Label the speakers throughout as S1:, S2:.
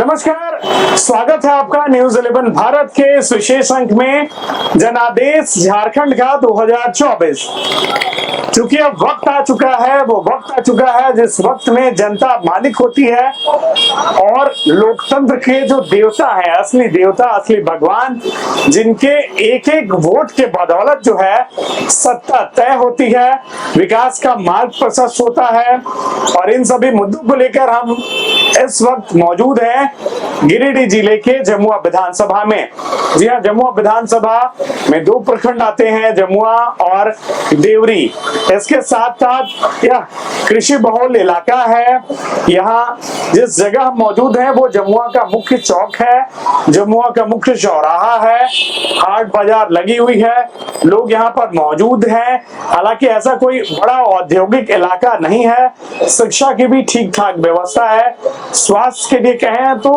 S1: नमस्कार, स्वागत है आपका न्यूज 11 भारत के इस विशेष अंक में जनादेश झारखंड का 2024। क्योंकि अब वक्त आ चुका है, वो वक्त आ चुका है जिस वक्त में जनता मालिक होती है और लोकतंत्र के जो देवता है, असली देवता, असली भगवान, जिनके एक एक वोट के बदौलत जो है सत्ता तय होती है, विकास का मार्ग प्रशस्त होता है। और इन सभी मुद्दों को लेकर हम इस वक्त मौजूद हैं गिरिडीह जिले के जमुआ विधानसभा में। जी हाँ, जमुआ विधानसभा में दो प्रखंड आते हैं, जमुआ और देवरी। इसके साथ साथ यह कृषि बहुल इलाका है। यहाँ जिस जगह हम मौजूद हैं वो जमुआ का मुख्य चौक है, जमुआ का मुख्य चौराहा है, हाट बाजार लगी हुई है, लोग यहाँ पर मौजूद हैं। हालांकि ऐसा कोई बड़ा औद्योगिक इलाका नहीं है, शिक्षा की भी ठीक ठाक व्यवस्था है, स्वास्थ्य के लिए कहें तो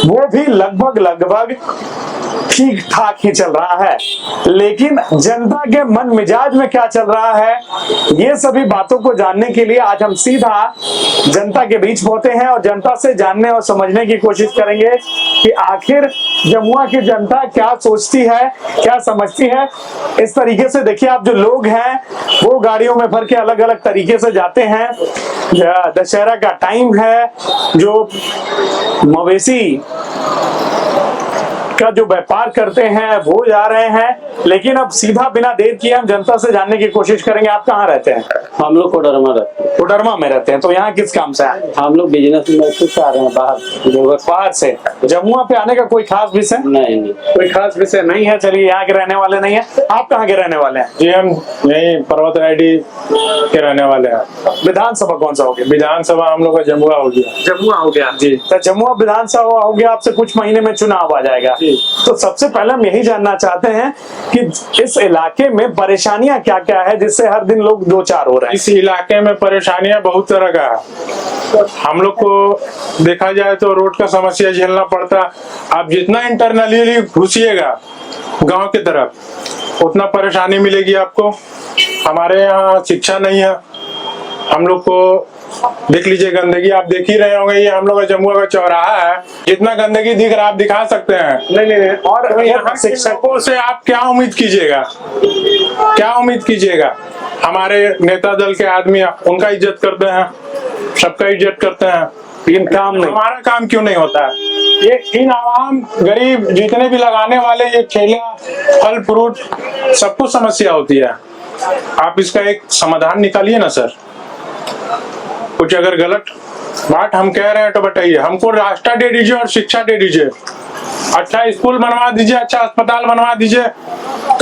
S1: वो भी लगभग ठीक ठाक ही चल रहा है। लेकिन जनता के मन मिजाज में क्या चल रहा है, ये सभी बातों को जानने के लिए आज हम सीधा जनता के बीच पहुंचे हैं और जनता से जानने और समझने की कोशिश करेंगे कि आखिर जमुआ की जनता क्या सोचती है, क्या समझती है। इस तरीके से देखिए, आप जो लोग हैं वो गाड़ियों में भर के अलग अलग तरीके से जाते हैं। दशहरा का टाइम है, जो मवेशी का जो व्यापार करते हैं वो जा रहे हैं। लेकिन अब सीधा बिना देर किए हम जनता से जानने की कोशिश करेंगे। आप कहाँ रहते हैं?
S2: हम लोग
S1: कोडरमा में रहते हैं। तो यहाँ किस काम से आए?
S2: हम लोग बिजनेस में आ रहे हैं
S1: बाहर से। जमुआ पे आने का कोई खास विषय
S2: नहीं,
S1: कोई खास विषय नहीं है। चलिए, यहाँ के रहने वाले नहीं है। आप कहाँ के रहने वाले हैं?
S3: जी, हम यही पर्वत रायडी के रहने वाले हैं।
S1: विधानसभा कौन सा हो गया?
S3: विधानसभा हम लोग का जमुआ हो गया।
S1: जमुआ हो गया
S3: जी।
S1: तो जमुआ विधानसभा हो गया, आपसे कुछ महीने में चुनाव आ जाएगा। तो सबसे पहले हम यही जानना चाहते हैं कि इस इलाके में परेशानियां क्या क्या है जिससे हर दिन लोग दो चार हो रहे हैं।
S3: इस इलाके में परेशानियां बहुत तरह का है। हम लोग को देखा जाए तो रोड का समस्या झेलना पड़ता। आप जितना इंटरनली घुसिएगा गांव की तरफ उतना परेशानी मिलेगी आपको। हमारे यहाँ शिक्षा नहीं है। हम लोग को देख लीजिए, गंदगी आप देख ही रहे होंगे। ये हम लोग का जमुआ का चौराहा है, जितना गंदगी दिख रहा है आप दिखा सकते हैं।
S1: नहीं। और
S3: तो यहाँ शिक्षकों से आप क्या उम्मीद कीजिएगा, क्या उम्मीद कीजिएगा? हमारे नेता दल के आदमी उनका इज्जत करते हैं, सबका इज्जत करते हैं, लेकिन काम नहीं। हमारा काम क्यों नहीं होता है? ये इन आवाम गरीब जितने भी लगाने वाले ये ठेला फल फ्रूट सबको समस्या होती है। आप इसका एक समाधान निकालिए ना सर। कुछ अगर गलत बात हम कह रहे हैं तो बताइए। हमको रास्ता दे दीजिए और शिक्षा दे दीजिए, अच्छा स्कूल बनवा दीजिए, अच्छा अस्पताल बनवा दीजिए।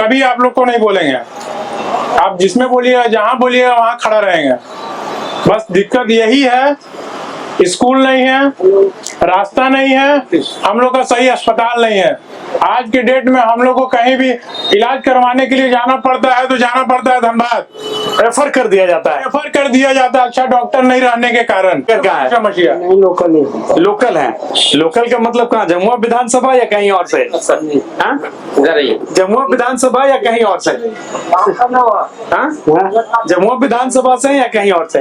S3: कभी आप लोग को नहीं बोलेंगे। आप जिसमें बोलिएगा, जहां बोलिएगा वहां खड़ा रहेंगे। बस दिक्कत यही है, स्कूल नहीं है, रास्ता नहीं है, हम लोग का सही अस्पताल नहीं है। आज के डेट में हम लोग को कहीं भी इलाज करवाने के लिए जाना पड़ता है तो जाना पड़ता है धनबाद,
S1: रेफर कर दिया जाता है।
S3: अच्छा डॉक्टर नहीं रहने के कारण।
S1: कहाँ है?
S3: समस्या
S1: लोकल है। लोकल का मतलब कहाँ? जमुआ विधानसभा या कहीं और से? हाँ? जमुआ विधानसभा या कहीं और से? हाँ? जमुआ विधानसभा से या कहीं और से?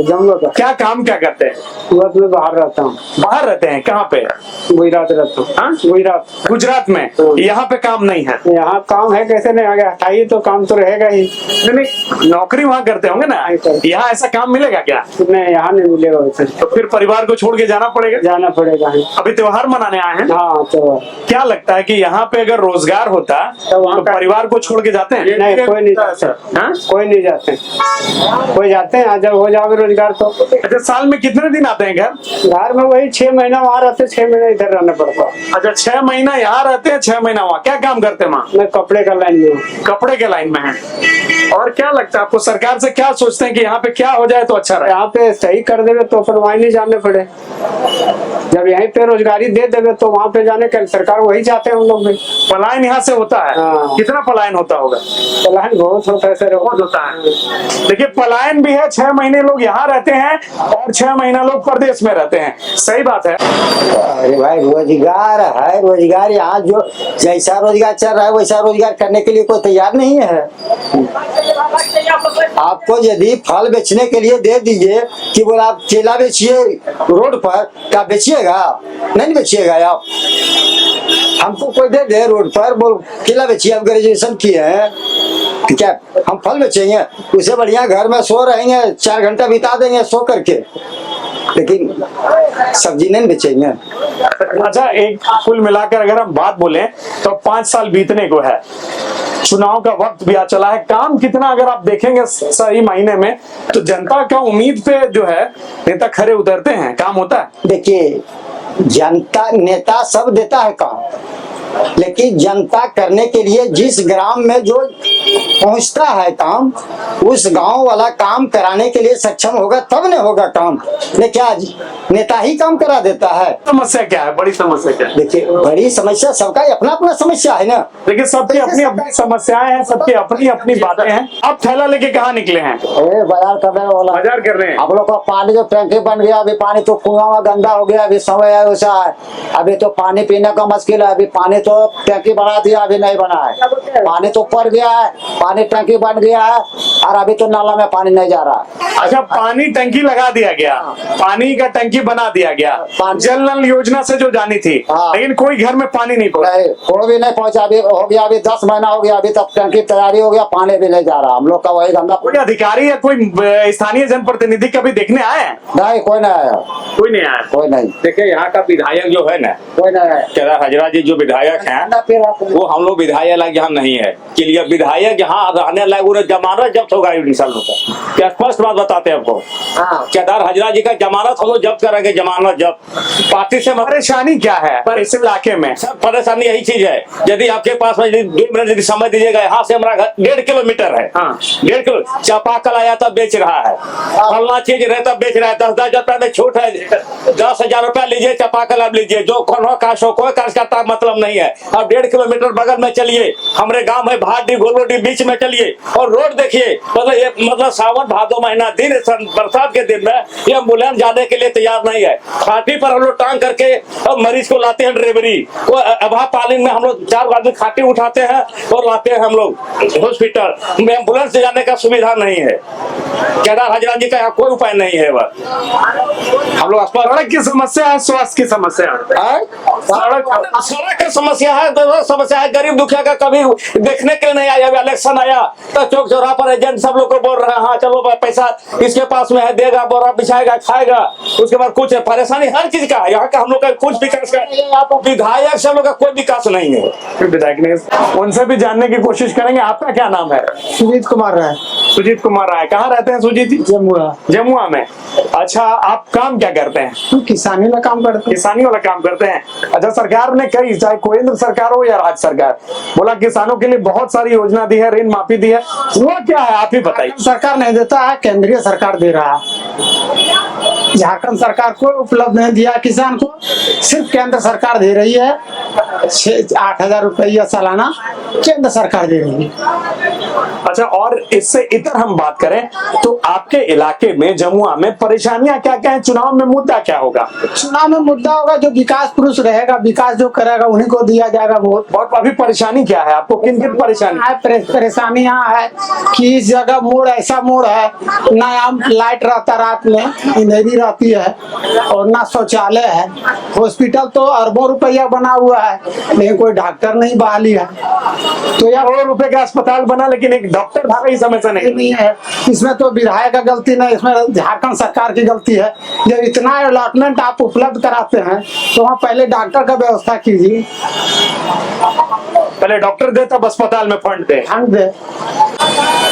S4: जमुआ का
S1: क्या काम क्या करते हैं?
S4: मैं बाहर रहता हूँ।
S1: बाहर रहते हैं? कहाँ पे?
S4: गुजरात रहता हूँ।
S1: हाँ? गुजरात में। यहाँ पे काम नहीं है?
S4: यहाँ काम है, कैसे नहीं आगे हटाइए तो काम तो रहेगा ही।
S1: नहीं, नौकरी वहाँ करते होंगे ना। यहाँ ऐसा काम मिलेगा क्या?
S4: नहीं, यहाँ नहीं मिलेगा वैसे।
S1: तो फिर परिवार को छोड़ के जाना पड़ेगा?
S4: जाना पड़ेगा।
S1: अभी त्योहार मनाने आए हैं।
S4: हाँ, तो
S1: क्या लगता है कि यहाँ पे अगर रोजगार होता तो परिवार को छोड़ के जाते हैं?
S4: नहीं, कोई नहीं जाता।
S1: हाँ?
S4: कोई नहीं जाते। कोई जाते हैं, जब हो जाओगे रोजगार तो।
S1: अच्छा, साल में कितने दिन आते हैं घर?
S4: घर में वही 6 महीना वहाँ रहते, 6 महीना इधर रहना पड़ता।
S1: अच्छा, 6 महीना यहाँ रहते हैं, 6 महीना वहाँ। क्या काम करते हैं वहाँ?
S4: मैं कपड़े का लाइन में हूँ।
S1: कपड़े के लाइन में है। और क्या लगता है आपको, सरकार से क्या सोचते हैं कि यहाँ पे क्या हो जाए तो अच्छा रहे?
S4: यहाँ पे सही कर देवे तो फिर वहीं नहीं जाने पड़े। जब यहीं पे रोजगारी दे देवे तो वहाँ पे जाने के सरकार वही चाहते हैं हम लोग भी।
S1: पलायन यहाँ से होता है।
S4: हाँ।
S1: कितना पलायन होता होगा?
S4: पलायन बहुत होता है सर,
S1: बहुत होता है। देखिए पलायन भी है, 6 महीने लोग यहाँ रहते हैं और 6 महीना लोग प्रदेश में रहते हैं। सही बात है।
S5: अरे भाई रोजगार है, रोजगार यहाँ जो जैसा रोजगार चल रहा है वैसा रोजगार करने के लिए कोई तैयार नहीं है। आपको यदि फल बेचने के लिए दे दीजिए कि बोला आप केला बेचिए रोड पर, क्या बेचिएगा? नहीं बेचिएगा आप। हमको कोई दे दे रोड पर, बोल केला बेचिए, आप ग्रेजुएशन किए हैं, क्या हम फल बेचेंगे? उससे बढ़िया घर में सो रहेंगे, 4 घंटा बिता देंगे सो करके, लेकिन सब्जी नहीं बेचेंगे।
S1: अच्छा, एक कुल मिलाकर अगर हम बात बोलें तो 5 साल बीतने को है, चुनाव का वक्त भी आ चला है। काम कितना अगर आप देखेंगे सही मायने में तो जनता का उम्मीद पे जो है नेता खरे उतरते हैं, काम होता है।
S5: देखिए जनता, नेता सब देता है काम, लेकिन जनता करने के लिए जिस ग्राम में जो पहुंचता है काम, उस गांव वाला काम कराने के लिए सक्षम होगा तब न होगा काम। नहीं क्या नेता ही काम करा देता है?
S1: समस्या क्या है? बड़ी समस्या क्या है?
S5: देखिए बड़ी समस्या सबका अपना अपना समस्या है ना।
S1: देखिए सबकी अपनी अपनी समस्याएं हैं, सबकी अपनी अपनी बातें हैं। आप थैला लेके कहाँ निकले हैं?
S5: बाजार करने वाला
S1: बाजार कर रहे हैं।
S5: आप लोग का पानी जो टैंकी बन गया, अभी पानी तो कुआं में गंदा हो गया, अभी समय है वैसा है, अभी तो पानी पीने का मुश्किल है। अभी पानी तो टैंकी बना दिया, अभी नहीं बना है, पानी तो ऊपर गया है, पानी टैंकी बन गया है और अभी तो नाला में पानी नहीं जा रहा है।
S1: अच्छा, पानी टंकी लगा दिया गया, पानी का टंकी बना दिया गया, जल नल योजना से जो जानी थी, लेकिन कोई घर में पानी नहीं पहुंचा।
S5: कोई भी नहीं पहुंचा। अभी हो गया, अभी 10 महीना हो गया, अभी तक टंकी तैयारी हो गया, पानी भी नहीं जा रहा। हम लोग का वही धंधा।
S1: कोई अधिकारी या कोई स्थानीय जनप्रतिनिधि कभी देखने आए हैं?
S5: नहीं, कोई नहीं आया,
S1: कोई नहीं आया।
S5: कोई नहीं।
S6: देखिए यहाँ का विधायक जो है ना,
S5: कोई नहीं आया।
S6: केदार हजरा जी जो विधायक हैं, वो हम लोग विधायक लायक यहाँ नहीं है। के लिए विधायक यहाँ रहने लायक उन्हें जमानत जब्त होगा इन सालों का, क्या स्पष्ट बात बताते हैं आपको। केदार हजरा जी का जमानत हम लोग जब्त करेंगे, जमानत जब्त। पार्टी से
S1: परेशानी क्या है पर इस इलाके में?
S6: सर परेशानी यही चीज है, यदि आपके पास में 2 मिनट यदि समय दीजिएगा, यहाँ से हमारा घर 1.5 किलोमीटर है। 1.5 किलो चापाकल आया तब बेच रहा है, फलना चीज रहता बेच रहा है। 10,000 रुपया में छूट है, 10,000 रुपया लीजिए, चापाकल आप लीजिए, जो कौन काश हो, कोई काश करता मतलब नहीं है। अब 1.5 किलोमीटर बगल में चलिए, हमारे गांव में भाटी गोलोडी बीच में चलिए और रोड देखिए, मतलब सावन भादो महीना दिन बरसात के दिन में ये एम्बुलेंस जाने के लिए तैयार नहीं है। खाटी पर हम लोग टांग करके अब मरीज को लाते हैं ड्राइवरी को, अभापालिन में हम लोग 4 आदमी खाटी उठाते हैं और लाते हैं हम लोग हॉस्पिटल में। एम्बुलेंस से जाने का सुविधा नहीं है। केदार हजरा जी का यहाँ कोई उपाय नहीं है। बस हम लोग
S1: सड़क की समस्या है, स्वास्थ्य की समस्या है,
S6: सड़क की समस्या है, समस्या है। गरीब दुखिया का कभी देखने के लिए नहीं आया। अभी इलेक्शन आया तो चौक चौराहा पर एजेंट सब लोग को बोल रहे हैं, हाँ चलो पैसा इसके पास में है, देगा, बोरा बिछाएगा, खाएगा। उसके बाद कुछ परेशानी हर चीज का है। यहाँ का हम लोग का कुछ विकास का, विधायक सब लोग का कोई विकास नहीं है।
S1: विधायक ने उनसे भी जानने की कोशिश करेंगे। आपका क्या नाम है?
S4: सुजीत कुमार राय।
S1: सुजीत कुमार राय। कहाँ रहते हैं सुजीत जी?
S4: जमुआ।
S1: जमुआ में। अच्छा, आप काम क्या करते हैं?
S4: किसानी वाला काम करते हैं।
S1: किसानी वाला काम करते हैं। अच्छा, सरकार ने कई, चाहे केंद्र सरकार हो या राज्य सरकार, बोला किसानों के लिए बहुत सारी योजना दी है, ऋण माफी दी है, वो क्या है आप ही बताइए।
S4: सरकार नहीं देता है, केंद्रीय सरकार दे रहा है। झारखंड सरकार को उपलब्ध नहीं दिया किसान को, सिर्फ केंद्र सरकार दे रही है। 8,000 रुपया सालाना केंद्र सरकार दे रही है।
S1: अच्छा, और इससे इतर हम बात करें तो आपके इलाके में जमुआ में परेशानियां क्या क्या है? चुनाव में मुद्दा क्या होगा?
S4: चुनाव में मुद्दा होगा जो विकास पुरुष रहेगा, विकास जो करेगा उन्हीं को दिया जाएगा वोट।
S1: और अभी परेशानी क्या है आपको? किन किन परेशानी?
S4: परेशानी यहाँ है कि इस जगह मोड़, ऐसा मोड़ है ना, यहाँ लाइट रहता रात में, अंधेरी रहती है, और ना शौचालय है। हॉस्पिटल तो अरबों रुपया बना हुआ है, लेकिन कोई डॉक्टर नहीं बहाली है।
S1: तो यार करोड़ों रुपए का अस्पताल बना, लेकिन एक डॉक्टर भागा इस समय से नहीं
S4: है। इसमें तो विधायक का गलती नहीं, इसमें झारखंड सरकार की गलती है। जब इतना अलॉटमेंट आप उपलब्ध कराते हैं तो वहाँ पहले डॉक्टर का व्यवस्था कीजिए।
S1: पहले डॉक्टर दे तब अस्पताल में फंड दे।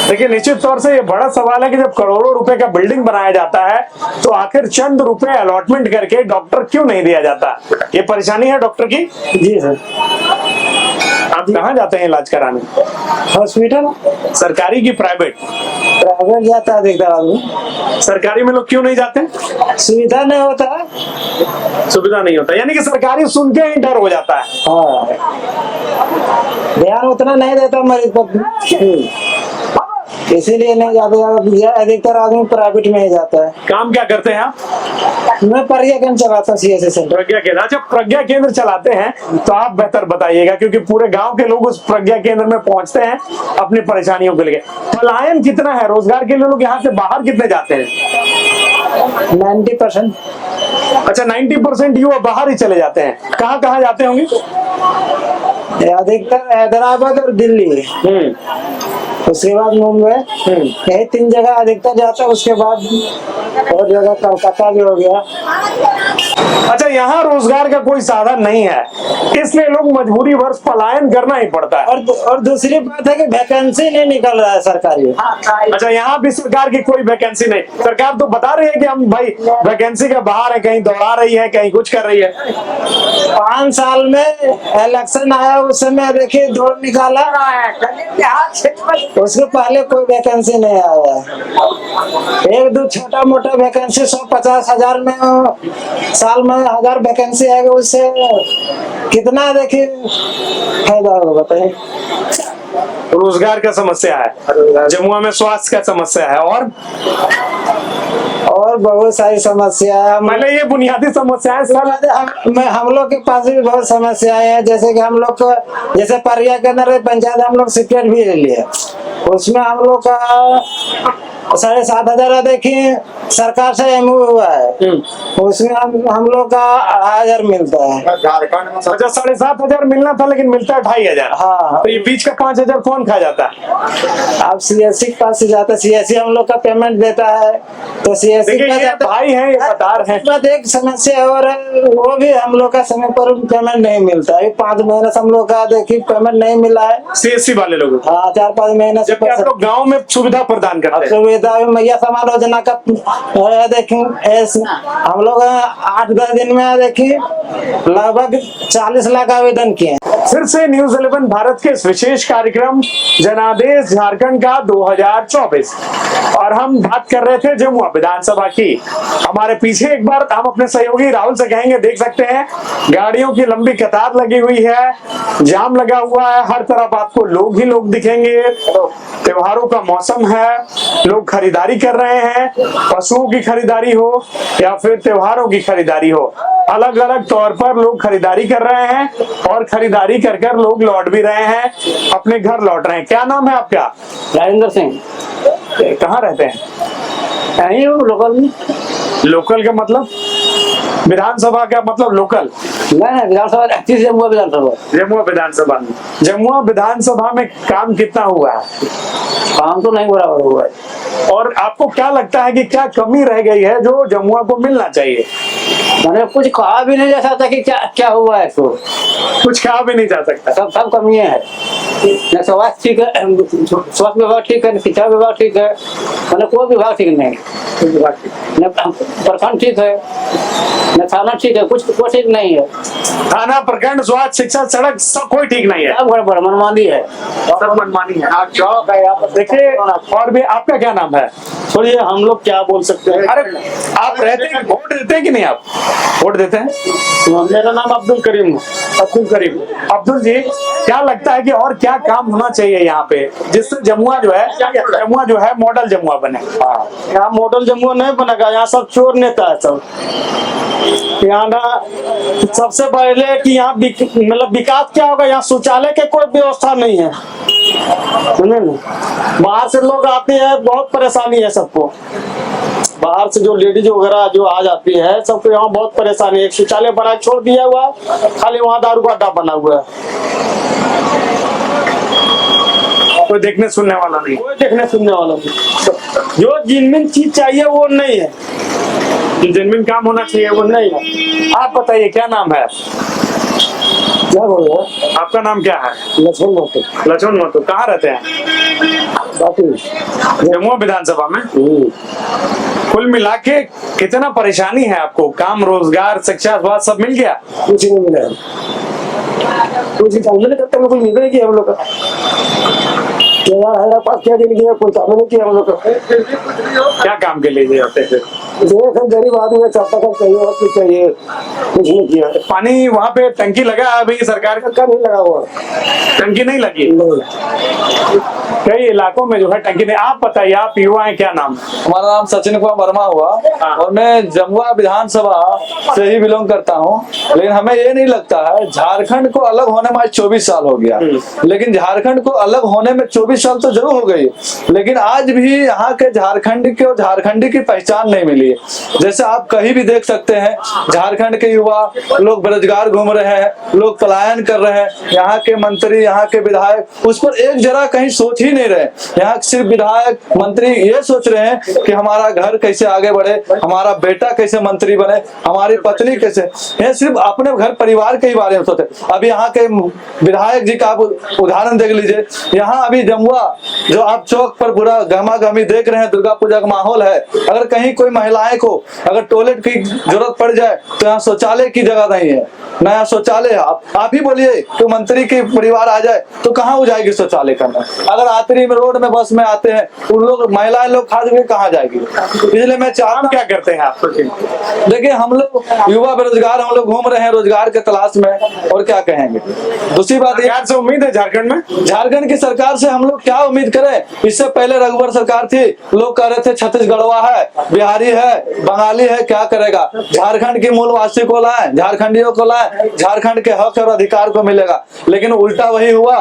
S1: देखिए, निश्चित तौर से ये बड़ा सवाल है कि जब करोड़ों रुपए का बिल्डिंग बनाया जाता है तो आखिर चंद रुपए अलॉटमेंट करके डॉक्टर क्यों नहीं दिया जाता? ये परेशानी है डॉक्टर की।
S4: जी सर।
S1: आप कहाँ जाते हैं इलाज कराने?
S4: हॉस्पिटल।
S1: सरकारी की प्राइवेट?
S4: प्राइवेट जाता है देखता आदमी।
S1: सरकारी में लोग क्यों नहीं जाते?
S4: सुविधा नहीं होता है।
S1: सुविधा नहीं होता, यानी कि सरकारी सुन के ही डर हो जाता है।
S4: हाँ, ध्यान उतना नहीं देता मरीज पर, इसीलिए नहीं जाते। अधिकतर आदमी प्राइवेट में ही जाता है।
S1: काम क्या करते हैं आप?
S4: मैं प्रज्ञा केंद्र चलाता हूँ, CSC सेंटर।
S1: प्रज्ञा केंद्र, अच्छा प्रज्ञा केंद्र चलाते हैं तो आप बेहतर बताइएगा, क्योंकि पूरे गांव के लोग उस प्रज्ञा केंद्र में पहुंचते हैं अपनी परेशानियों के लिए। पलायन कितना है रोजगार के लिए, लोग यहाँ से बाहर कितने जाते हैं?
S4: 90%।
S1: अच्छा, 90% युवा बाहर ही चले जाते हैं। कहाँ कहाँ जाते होंगे?
S4: अधिकतर हैदराबाद और दिल्ली, उसके बाद मुंबई, यही 3 जगह अधिकतर जाता है। उसके बाद और जगह कलकत्ता भी हो गया।
S1: अच्छा, यहाँ रोजगार का कोई साधन नहीं है, इसलिए लोग मजबूरी वर्ष पलायन करना ही पड़ता है।
S4: और दूसरी बात है कि वैकेंसी नहीं निकल रहा है सरकारी।
S1: अच्छा, यहाँ भी सरकार की कोई वैकेंसी नहीं। सरकार तो बता रही है कि हम भाई वैकेंसी का बाहर है, कहीं दौड़ा रही है, कहीं कुछ कर रही है।
S4: 5 साल में इलेक्शन आया, उस समय देखिए दौड़ निकाला, उसके पहले कोई वैकेंसी नहीं आया। 1-2 छोटा मोटा वैकेंसी 150 हजार में, साल में 1000 वैकेंसी आएगा, उससे कितना देखिए फायदा होगा बताइए।
S1: रोजगार का समस्या है, जमुआ में स्वास्थ्य का समस्या है, और
S4: बहुत सारी समस्या है।
S1: मतलब ये बुनियादी समस्या है सर।
S4: हम लोग के पास भी बहुत समस्याएं हैं, जैसे कि हम लोग को, जैसे प्रज्ञा के अंदर पंचायत हम लोग सीक्रेट भी ले लिए, उसमें हम लोग का 7,500 देखिए सरकार से MOU हुआ है, उसमें हम लोग का 2,500 मिलता है।
S1: अच्छा, 7,500 मिलना था लेकिन मिलता है 2,500।
S4: हाँ,
S1: तो ये बीच का 5,000 कौन खा जाता है?
S4: आप CSC के पास से जाता है, CSC हम लोग का पेमेंट देता है, तो CSC
S1: देखिए, ये भाई हैं, ये बता रहे हैं।
S4: एक समस्या और है, वो भी हम लोग का समय पर पेमेंट नहीं मिलता है। 5 महीने से हम लोग का देखिए पेमेंट नहीं मिला है,
S1: CSC वाले लोगों को।
S4: हाँ, 4-5 महीने से।
S1: जबकि आप लोग गाँव में सुविधा प्रदान करते हैं।
S4: सुविधा मैया समान योजना का देखिए, हम लोग 8-10 दिन में देखिए लगभग 40 लाख आवेदन किए।
S1: फिर से न्यूज 11 भारत के इस विशेष कार्यक्रम जनादेश झारखंड का 2024, और हम बात कर रहे थे जमुआ विधानसभा की। हमारे पीछे एक बार हम अपने सहयोगी राहुल से कहेंगे, देख सकते हैं गाड़ियों की लंबी कतार लगी हुई है, जाम लगा हुआ है, हर तरफ आपको लोग ही लोग दिखेंगे। त्योहारों का मौसम है, लोग खरीदारी कर रहे हैं, पशुओं की खरीदारी हो या फिर त्योहारों की खरीदारी हो, अलग अलग तौर पर लोग खरीदारी कर रहे हैं, और खरीदारी कर कर लोग लौट भी रहे हैं, अपने घर लौट रहे हैं। क्या नाम है आपका?
S2: राजेंद्र सिंह।
S1: कहाँ रहते हैं?
S2: यहीं हूँ लोकल में।
S1: लोकल का मतलब? विधानसभा का मतलब लोकल?
S2: नहीं, विधानसभा जमुआ विधानसभा।
S1: जमुआ विधानसभा। जमुआ विधानसभा में काम कितना हुआ है?
S2: काम तो नहीं बराबर हुआ है।
S1: और आपको क्या लगता है कि क्या कमी रह गई है जो जमुआ को मिलना चाहिए?
S2: मैंने कुछ कहा भी नहीं जा सकता कि क्या क्या हुआ है, तो
S1: कुछ कहा भी नहीं जा सकता।
S2: सब कमियां है। न स्वास्थ्य ठीक है, स्वास्थ्य विभाग ठीक है, न शिक्षा विभाग ठीक है, मतलब कोई विभाग ठीक नहीं, न प्रखंड ठीक है, न थाना ठीक है, कुछ ठीक नहीं है।
S1: थाना, प्रखंड, स्वास्थ्य, शिक्षा, सड़क सब कोई ठीक नहीं है,
S2: सब बड़ा मनमानी है,
S1: सब मनमानी है। देखिए, और भी आपका क्या नाम है?
S2: छोड़िए, हम लोग क्या बोल सकते हैं।
S1: अरे आप रहते हैं, वोट देते हैं कि नहीं? आप वोट देते हैं?
S2: मेरा नाम अब्दुल करीम है।
S1: अब्दुल करीम। अब्दुल जी, क्या लगता है कि और क्या काम होना चाहिए यहाँ पे, जिससे जमुआ जो है मॉडल जमुआ बने?
S2: यहाँ मॉडल जमुआ नहीं बनेगा, यहाँ सब चोर नेता है सब। यहाँ ना सबसे पहले कि यहाँ मतलब विकास क्या होगा, यहाँ शौचालय के कोई व्यवस्था नहीं है, सुने ना। बाहर से लोग आते हैं, बहुत परेशानी है सबको। बाहर से जो लेडीज वगैरह जो आ जाती है, सबको यहाँ बहुत परेशानी है। एक शौचालय बना छोड़ दिया हुआ, खाली वहाँ दारू का अड्डा बना हुआ है।
S1: कोई देखने सुनने वाला नहीं,
S2: कोई देखने सुनने वाला नहीं। जो जिनमें चीज चाहिए वो नहीं है,
S1: जिनमें काम होना चाहिए वो
S2: नहीं है।
S1: आप बताइए, क्या नाम है?
S2: क्या बोल रहे हैं?
S1: आपका नाम क्या है?
S2: लक्ष्मण महतो।
S1: लक्ष्मण महतो। कहाँ रहते हैं? जमुआ विधानसभा में। कुल मिला के कितना परेशानी है आपको? काम, रोजगार, शिक्षा, स्वास्थ्य सब मिल गया?
S2: कुछ नहीं मिला, कुछ काम नहीं करते, कोई मिल नहीं किया हम लोग का। पास क्या दिन किया, कोई काम नहीं किया हम लोग का।
S1: क्या काम के लिए जाते थे?
S5: देख गरीब आदमी है, चापाकल चाहिए और कुछ चाहिए, कुछ नहीं किया।
S1: पानी वहाँ पे टंकी लगा है अभी सरकार का?
S5: नहीं लगा हुआ,
S1: टंकी नहीं लगी कई इलाकों में जो है टंकी नहीं। आप बताइए, आप युवा हैं, क्या नाम है?
S7: हमारा नाम सचिन कुमार वर्मा हुआ और मैं जमुआ विधानसभा से ही बिलोंग करता हूँ। लेकिन हमें ये नहीं लगता है, झारखंड को अलग होने में आज 24 साल हो गया, लेकिन झारखंड को अलग होने में 24 साल तो जरूर हो गई, लेकिन आज भी यहाँ के झारखंड के और झारखंडी की पहचान नहीं मिली है। जैसे आप कहीं भी देख सकते हैं, झारखंड के युवा लोग बेरोजगार घूम रहे हैं, लोग पलायन कर रहे हैं। यहाँ के मंत्री, यहाँ के विधायक उस पर एक जरा कहीं सोच ही नहीं रहे। यहाँ सिर्फ विधायक मंत्री ये सोच रहे हैं कि हमारा घर कैसे आगे बढ़े, हमारा बेटा कैसे मंत्री बने, हमारी पत्नी कैसे, ये सिर्फ अपने घर परिवार के ही बारे में सोचते। अभी यहाँ के विधायक जी का आप उदाहरण देख लीजिए। यहाँ अभी जमुआ जो आप चौक पर पूरा गहमा गहमी देख रहे हैं, दुर्गा पूजा का माहौल है। अगर कहीं कोई महिलाएं को अगर टॉयलेट की जरूरत पड़ जाए तो यहाँ शौचालय की जगह नहीं है, नया शौचालय। आप ही बोलिए तो मंत्री के परिवार आ जाए तो कहाँ हो जाएगी शौचालय करना। अगर आतरी में रोड में बस में आते हैं उन लोग महिलाएं लोग खाद के कहाँ जाएगी। इसलिए मैं चाहता,
S1: क्या करते हैं आप?
S7: देखिए हम लोग युवा बेरोजगार, हम लोग घूम रहे हैं रोजगार के तलाश में, और क्या कहेंगे। दूसरी बात
S1: सरकार से उम्मीद है झारखंड में?
S7: झारखंड की सरकार से हम लोग क्या उम्मीद करें। इससे पहले रघुवर सरकार थी, लोग कह रहे थे छत्तीसगढ़वा है, बिहारी है, बंगाली है, क्या करेगा। झारखंड की मूलवासी को लाए, झारखंडियों को लाए, झारखंड के हक और अधिकार को मिलेगा। लेकिन उल्टा वही हुआ।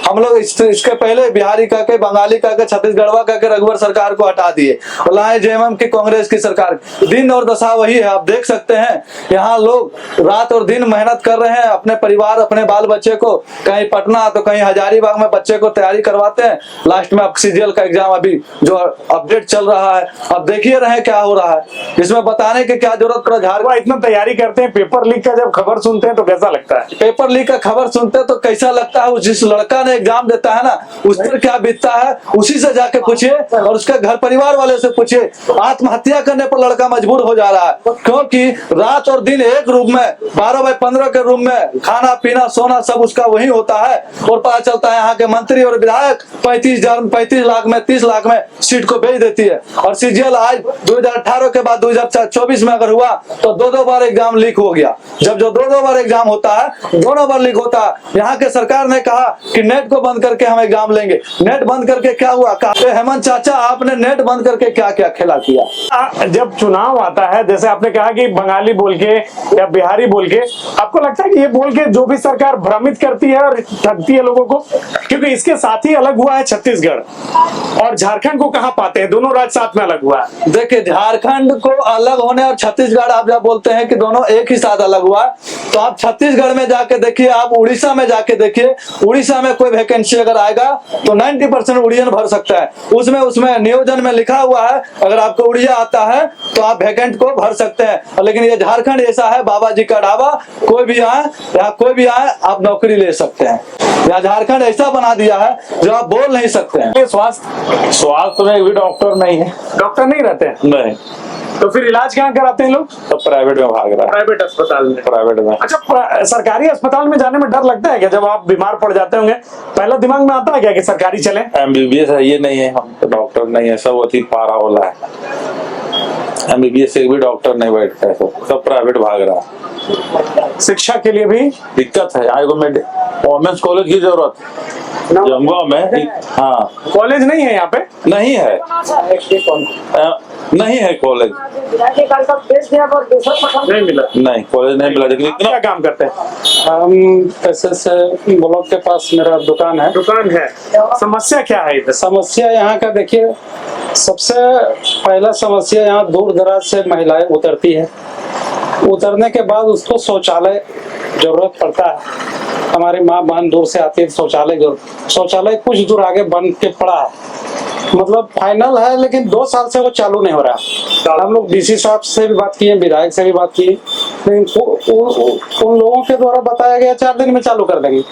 S7: हम लोग इसके पहले बिहारी कह के, बंगाली कह के, छत्तीसगढ़वा कह के रघुवर सरकार को हटा दिए और लाए जेएमएम की कांग्रेस की सरकार। दिन और दशा वही है, आप देख सकते हैं। यहाँ लोग रात और दिन मेहनत कर रहे हैं अपने परिवार, अपने बाल बच्चे को, कहीं पटना तो कहीं हजारीबाग में बच्चे को तैयारी करवाते हैं। लास्ट में अब सीजीएल का एग्जाम अभी जो अपडेट चल रहा है, अब देखिए रहे क्या हो रहा है। इसमें बताने की क्या जरूरत पड़ा। झारखंड
S1: इतना तैयारी करते हैं, पेपर लीक का जब खबर सुनते हैं तो कैसा लगता है?
S7: पेपर लीक का खबर सुनते तो कैसा लगता है, जिस लड़का ने एग्जाम देता है ना उस पर क्या बीतता है, उसी से जाके पूछिए और उसके घर परिवार वाले से पूछिए। आत्महत्या करने पर लड़का मजबूर हो जा रहा है क्योंकि रात और दिन एक रूम में 12x15 के रूम में खाना पीना सोना सब उसका वही होता है। और पता चलता है यहाँ के मंत्री और विधायक 35 लाख में 30 लाख में सीट को बेच देती है। और सीजीएल आज 2018 के बाद 2024 में अगर हुआ तो दो बार एग्जाम लीक हो गया। जब जो दो बार एग्जाम होता है, दोनों बार लीक होता है। यहाँ के सरकार ने कहा कि नेट को बंद करके हम एग्जाम लेंगे। नेट बंद करके क्या हुआ? हेमंत चाचा आपने नेट बंद करके क्या क्या खेला किया।
S1: जब चुनाव आता है, जैसे आपने कहा कि बंगाली बोल के या बिहारी बोल के, आपको लगता है कि ये बोल के जो भी सरकार भ्रमित करती है और ठगती है लोगों को? क्योंकि इसके साथ ही अलग हुआ है छत्तीसगढ़ और झारखंड को कहाँ पाते हैं, दोनों राज्य साथ में अलग हुआ है।
S7: देखिए झारखंड को अलग होने और छत्तीसगढ़ आप जब बोलते हैं कि दोनों एक ही साथ अलग हुआ, तो आप छत्तीसगढ़ में जाके देखिए, आप उड़ीसा में जाके देखिए। उड़ीसा में कोई वैकेंसी अगर आएगा तो 90% उड़ियन भर सकता है। उसमें नियोजन में लिखा हुआ है अगर आपको उड़िया आता है तो आप वैकेंट को भर सकते हैं। लेकिन ये झारखंड ऐसा है, बाबा जी का ढाबा, कोई भी आए आप नौकरी ले सकते हैं। यहाँ झारखंड ऐसा बना दिया है जो आप बोल नहीं सकते हैं।
S6: स्वास्थ्य में भी डॉक्टर नहीं है,
S1: डॉक्टर नहीं रहते हैं,
S6: नहीं,
S1: तो फिर इलाज कहाँ कराते हैं लोग?
S6: सब प्राइवेट में भाग रहा है।
S1: प्राइवेट अस्पताल में।
S6: प्राइवेट में।
S1: अच्छा, सरकारी अस्पताल में जाने में डर लगता है क्या जब आप बीमार पड़ जाते होंगे? पहला दिमाग में आता है क्या कि सरकारी चले?
S6: एमबीबीएस है ये नहीं है, हम तो डॉक्टर नहीं है, सब अति पारा वाला है। एमबीबीएस से भी डॉक्टर नहीं बैठता है, सब प्राइवेट भाग रहा है।
S1: शिक्षा के लिए भी
S6: दिक्कत है। यहाँ को वोमेंस कॉलेज की जरूरत जमुआ में, हाँ
S1: कॉलेज नहीं है यहाँ पे?
S6: नहीं है, नहीं है कॉलेज,
S1: नहीं मिला।
S6: नहीं कॉलेज नहीं मिला। लेकिन इतना
S1: क्या काम करते हैं?
S2: हम एसएस ब्लॉक के पास मेरा दुकान है।
S1: दुकान है। समस्या क्या है इधर?
S2: समस्या यहाँ का देखिए, सबसे पहला समस्या यहाँ दूर दराज से महिलाएं उतरती है। उतरने के बाद उसको शौचालय जरूरत पड़ता है। हमारी माँ बहन दूर से आती है, शौचालय कुछ दूर आगे बन के पड़ा है, मतलब फाइनल है लेकिन 2 साल से वो चालू नहीं हो रहा है। हम लोग डीसी साहब से भी बात किए, विधायक से भी बात की, लेकिन उन लोगों के द्वारा बताया गया 4 दिन में चालू कर देंगे,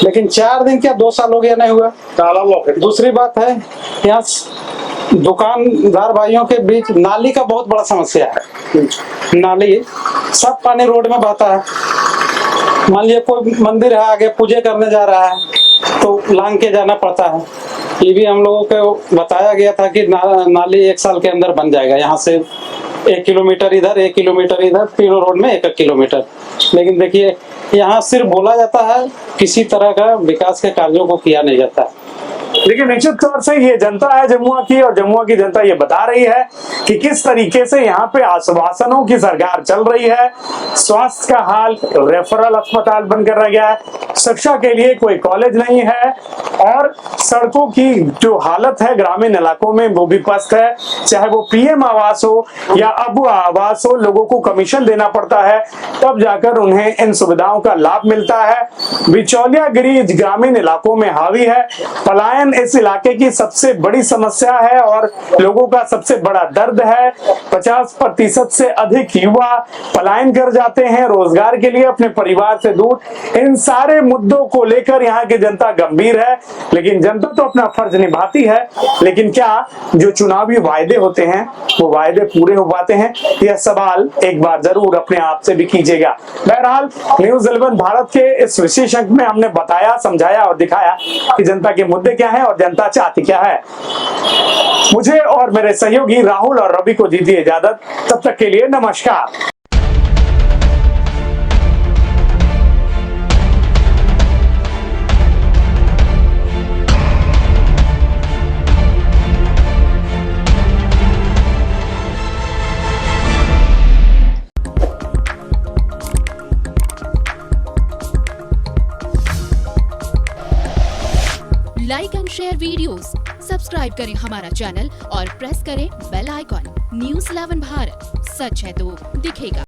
S2: लेकिन 4 दिन क्या 2 साल हो गया, नहीं हुआ। दूसरी बात है, यहाँ दुकानदार भाइयों के बीच नाली का बहुत बड़ा समस्या है। नाली सब पानी रोड में बहता है। मान लिया कोई मंदिर है, आगे पूजा करने जा रहा है तो लांग के जाना पड़ता है। ये भी हम लोगों को बताया गया था कि नाली 1 साल के अंदर बन जाएगा। यहाँ से 1 किलोमीटर इधर 1 किलोमीटर इधर, तीनों रोड में 1 किलोमीटर। लेकिन देखिए यहाँ सिर्फ बोला जाता है, किसी तरह का विकास के कार्यों को किया नहीं जाता है।
S1: लेकिन निश्चित तौर से ये जनता है जमुआ की, और जमुआ की जनता ये बता रही है कि किस तरीके से यहाँ पे आश्वासनों की सरकार चल रही है। स्वास्थ्य का हाल रेफरल अस्पताल बनकर रह गया है, शिक्षा के लिए कोई कॉलेज नहीं है, और सड़कों की जो हालत है ग्रामीण इलाकों में वो भी पस्त है। चाहे वो पीएम आवास हो या अबू आवास हो, लोगों को कमीशन देना पड़ता है तब जाकर उन्हें इन सुविधाओं का लाभ मिलता है। बिचौलियागिरी ग्रामीण इलाकों में हावी है। पलायन इस इलाके की सबसे बड़ी समस्या है और लोगों का सबसे बड़ा दर्द है। 50% से अधिक युवा पलायन कर जाते हैं रोजगार के लिए अपने परिवार से दूर। इन सारे मुद्दों को लेकर यहाँ की जनता गंभीर है, लेकिन जनता तो अपना फर्ज निभाती है, लेकिन क्या जो चुनावी वायदे होते हैं वो वायदे पूरे हो पाते हैं? यह सवाल एक बार जरूर अपने आप से भी कीजिएगा। बहरहाल न्यूज़ 11 भारत के इस विशेष अंक में हमने बताया, समझाया और दिखाया कि जनता के मुद्दे क्या हैं और जनता चाहती क्या है। मुझे और मेरे सहयोगी राहुल और रवि को दीजिए इजाजत, तब तक के लिए नमस्कार।
S8: Like and share videos, subscribe करें हमारा चैनल और प्रेस करें बेल आइकॉन। न्यूज़ 11 भारत, सच है तो दिखेगा।